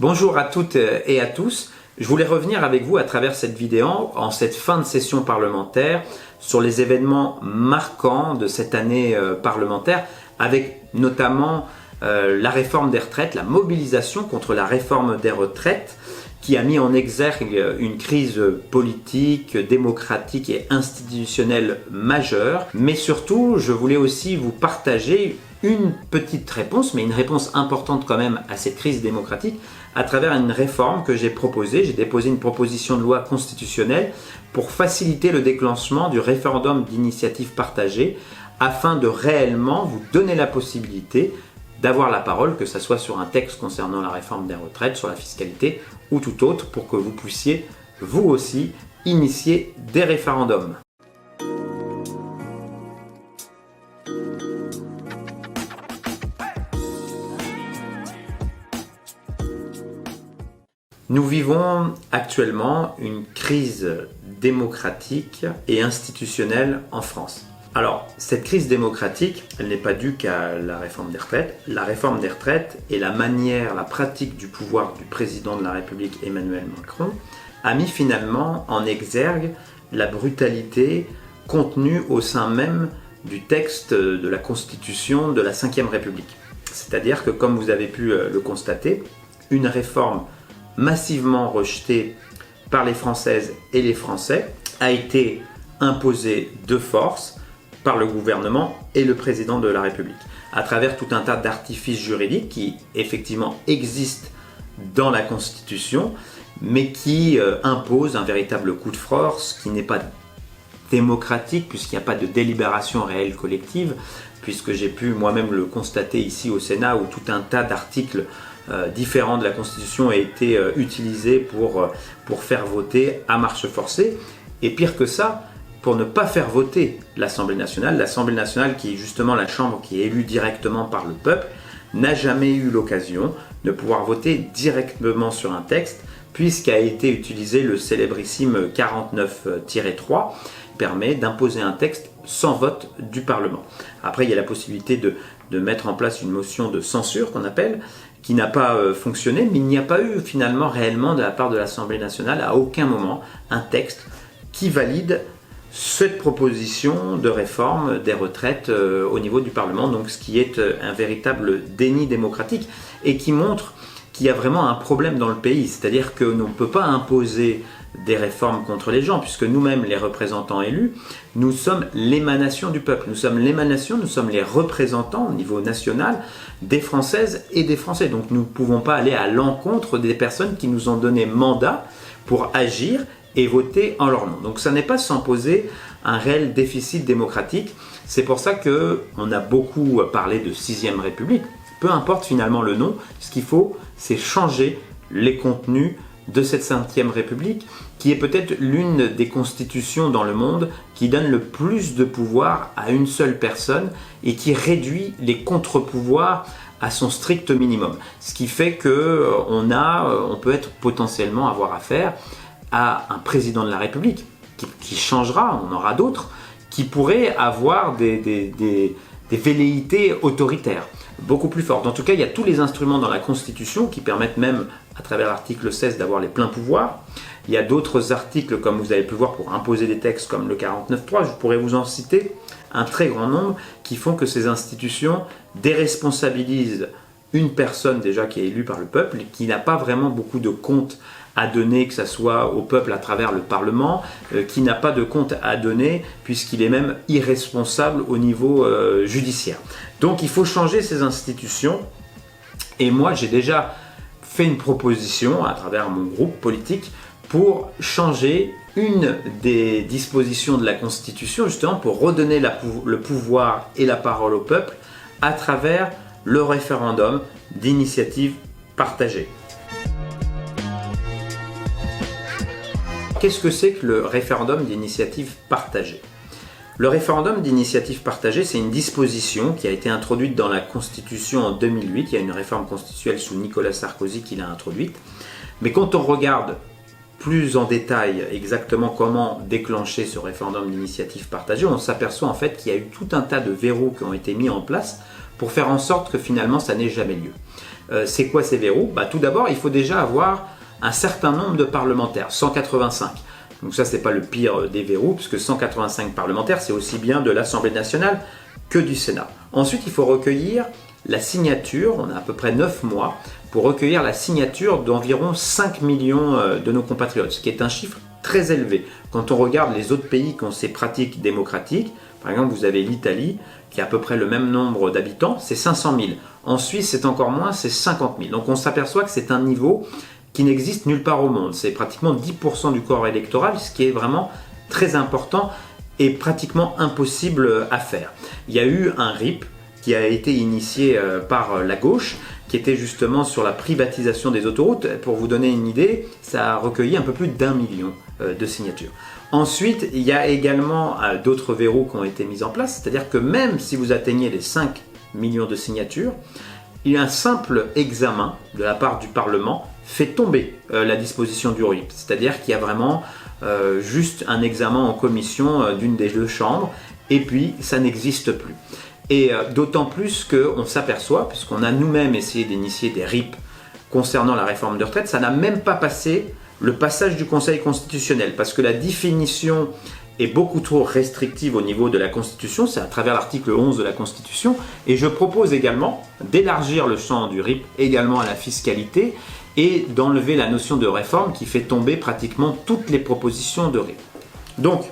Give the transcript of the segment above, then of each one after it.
Bonjour à toutes et à tous. Je voulais revenir avec vous à travers cette vidéo, en cette fin de session parlementaire, sur les événements marquants de cette année parlementaire, avec notamment la réforme des retraites, la mobilisation contre la réforme des retraites, qui a mis en exergue une crise politique, démocratique et institutionnelle majeure. Mais surtout, je voulais aussi vous partager une petite réponse, mais une réponse importante quand même à cette crise démocratique, à travers une réforme que j'ai proposée. J'ai déposé une proposition de loi constitutionnelle pour faciliter le déclenchement du référendum d'initiative partagée, afin de réellement vous donner la possibilité d'avoir la parole, que ce soit sur un texte concernant la réforme des retraites, sur la fiscalité ou tout autre, pour que vous puissiez, vous aussi, initier des référendums. Nous vivons actuellement une crise démocratique et institutionnelle en France. Alors, cette crise démocratique, elle n'est pas due qu'à la réforme des retraites. La réforme des retraites et la manière, la pratique du pouvoir du président de la République Emmanuel Macron a mis finalement en exergue la brutalité contenue au sein même du texte de la Constitution de la Ve République. C'est-à-dire que, comme vous avez pu le constater, une réforme massivement rejetée par les Françaises et les Français a été imposée de force par le gouvernement et le président de la République, à travers tout un tas d'artifices juridiques qui effectivement existent dans la Constitution, mais qui imposent un véritable coup de force qui n'est pas démocratique, puisqu'il n'y a pas de délibération réelle collective, puisque j'ai pu moi-même le constater ici au Sénat, où tout un tas d'articles différents de la Constitution a été utilisé pour faire voter à marche forcée. Et pire que ça, pour ne pas faire voter l'Assemblée nationale qui est justement la chambre qui est élue directement par le peuple, n'a jamais eu l'occasion de pouvoir voter directement sur un texte, puisqu'a été utilisé le célébrissime 49-3, qui permet d'imposer un texte sans vote du Parlement. Après, il y a la possibilité de mettre en place une motion de censure, qu'on appelle, qui n'a pas fonctionné, mais il n'y a pas eu finalement réellement de la part de l'Assemblée nationale à aucun moment un texte qui valide cette proposition de réforme des retraites au niveau du Parlement, donc ce qui est un véritable déni démocratique et qui montre qu'il y a vraiment un problème dans le pays, c'est-à-dire que l'on ne peut pas imposer des réformes contre les gens, puisque nous-mêmes, les représentants élus, nous sommes l'émanation du peuple, nous sommes les représentants au niveau national des Françaises et des Français, donc nous ne pouvons pas aller à l'encontre des personnes qui nous ont donné mandat pour agir et voter en leur nom. Donc ça n'est pas sans poser un réel déficit démocratique. C'est pour ça qu'on a beaucoup parlé de 6e République. Peu importe finalement le nom, ce qu'il faut, c'est changer les contenus de cette 5e République, qui est peut-être l'une des constitutions dans le monde qui donne le plus de pouvoir à une seule personne et qui réduit les contre-pouvoirs à son strict minimum. Ce qui fait qu'on peut être potentiellement avoir affaire à un président de la République qui changera, on aura d'autres, qui pourraient avoir des velléités autoritaires, beaucoup plus fortes. En tout cas, il y a tous les instruments dans la Constitution qui permettent même, à travers l'article 16, d'avoir les pleins pouvoirs. Il y a d'autres articles, comme vous avez pu voir, pour imposer des textes comme le 49.3, je pourrais vous en citer un très grand nombre, qui font que ces institutions déresponsabilisent une personne déjà qui est élue par le peuple, et qui n'a pas vraiment beaucoup de comptes à donner, que ce soit au peuple à travers le Parlement, qui n'a pas de compte à donner, puisqu'il est même irresponsable au niveau judiciaire. Donc il faut changer ces institutions, et moi j'ai déjà fait une proposition à travers mon groupe politique pour changer une des dispositions de la Constitution, justement pour redonner le pouvoir et la parole au peuple à travers le référendum d'initiative partagée. Qu'est-ce que c'est que le référendum d'initiative partagée ? Le référendum d'initiative partagée, c'est une disposition qui a été introduite dans la Constitution en 2008. Il y a une réforme constitutionnelle sous Nicolas Sarkozy qui l'a introduite. Mais quand on regarde plus en détail exactement comment déclencher ce référendum d'initiative partagée, on s'aperçoit en fait qu'il y a eu tout un tas de verrous qui ont été mis en place pour faire en sorte que finalement ça n'ait jamais lieu. C'est quoi ces verrous? Tout d'abord, il faut déjà avoir un certain nombre de parlementaires, 185. Donc ça, c'est pas le pire des verrous, puisque 185 parlementaires, c'est aussi bien de l'Assemblée nationale que du Sénat. Ensuite, il faut recueillir la signature, on a à peu près 9 mois, pour recueillir la signature d'environ 5 millions de nos compatriotes, ce qui est un chiffre très élevé. Quand on regarde les autres pays qui ont ces pratiques démocratiques, par exemple, vous avez l'Italie, qui a à peu près le même nombre d'habitants, c'est 500 000. En Suisse, c'est encore moins, c'est 50 000. Donc on s'aperçoit que c'est un niveau qui n'existe nulle part au monde. C'est pratiquement 10% du corps électoral, ce qui est vraiment très important et pratiquement impossible à faire. Il y a eu un RIP qui a été initié par la gauche, qui était justement sur la privatisation des autoroutes. Pour vous donner une idée, ça a recueilli un peu plus d'1 million de signatures. Ensuite, il y a également d'autres verrous qui ont été mis en place, c'est-à-dire que même si vous atteignez les 5 millions de signatures, il y a un simple examen de la part du Parlement fait tomber la disposition du RIP. C'est-à-dire qu'il y a vraiment juste un examen en commission d'une des deux chambres et puis ça n'existe plus. Et d'autant plus qu'on s'aperçoit, puisqu'on a nous-mêmes essayé d'initier des RIP concernant la réforme de retraite, ça n'a même pas passé le passage du Conseil constitutionnel, parce que la définition est beaucoup trop restrictive au niveau de la Constitution, c'est à travers l'article 11 de la Constitution, et je propose également d'élargir le champ du RIP également à la fiscalité, et d'enlever la notion de réforme qui fait tomber pratiquement toutes les propositions de RIP. Donc,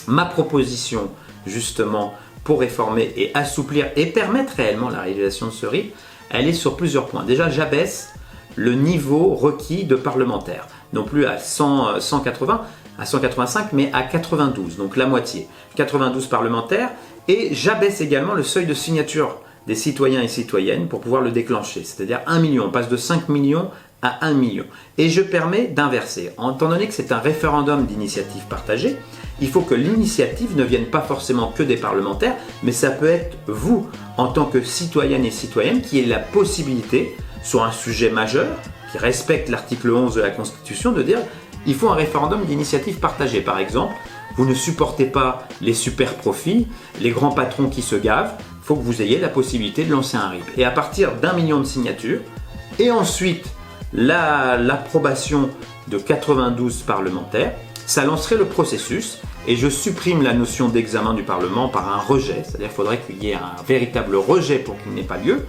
ma proposition justement pour réformer et assouplir et permettre réellement la réalisation de ce RIP, elle est sur plusieurs points. Déjà, j'abaisse le niveau requis de parlementaires, non plus à 180, à 185, mais à 92, donc la moitié. 92 parlementaires, et j'abaisse également le seuil de signature des citoyens et citoyennes pour pouvoir le déclencher, c'est-à-dire 1 million, on passe de 5 millions à 1 million. Et je permets d'inverser. Étant donné que c'est un référendum d'initiative partagée, il faut que l'initiative ne vienne pas forcément que des parlementaires, mais ça peut être vous, en tant que citoyenne et citoyenne, qui ayez la possibilité, sur un sujet majeur, qui respecte l'article 11 de la Constitution, de dire il faut un référendum d'initiative partagée. Par exemple, vous ne supportez pas les super profits, les grands patrons qui se gavent, il faut que vous ayez la possibilité de lancer un RIP. Et à partir d'1 million de signatures, et ensuite l'approbation de 92 parlementaires, ça lancerait le processus et je supprime la notion d'examen du Parlement par un rejet, c'est-à-dire qu'il faudrait qu'il y ait un véritable rejet pour qu'il n'ait pas lieu,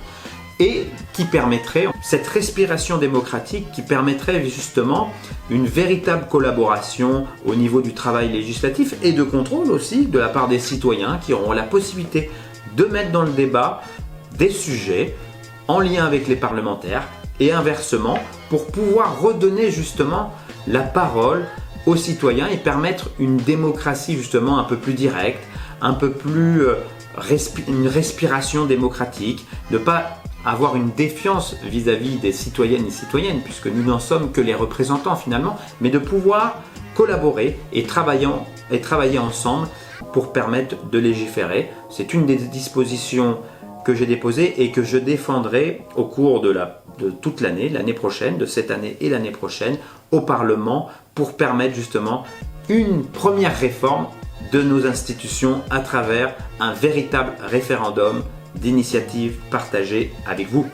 et qui permettrait cette respiration démocratique qui permettrait justement une véritable collaboration au niveau du travail législatif et de contrôle aussi de la part des citoyens qui auront la possibilité de mettre dans le débat des sujets en lien avec les parlementaires et inversement pour pouvoir redonner justement la parole aux citoyens et permettre une démocratie justement un peu plus directe, un peu plus une respiration démocratique, ne pas avoir une défiance vis-à-vis des citoyennes et citoyennes, puisque nous n'en sommes que les représentants finalement, mais de pouvoir collaborer et travailler ensemble pour permettre de légiférer. C'est une des dispositions que j'ai déposées et que je défendrai au cours de toute l'année prochaine, de cette année et l'année prochaine, au Parlement, pour permettre justement une première réforme de nos institutions à travers un véritable référendum d'initiative partagée avec vous.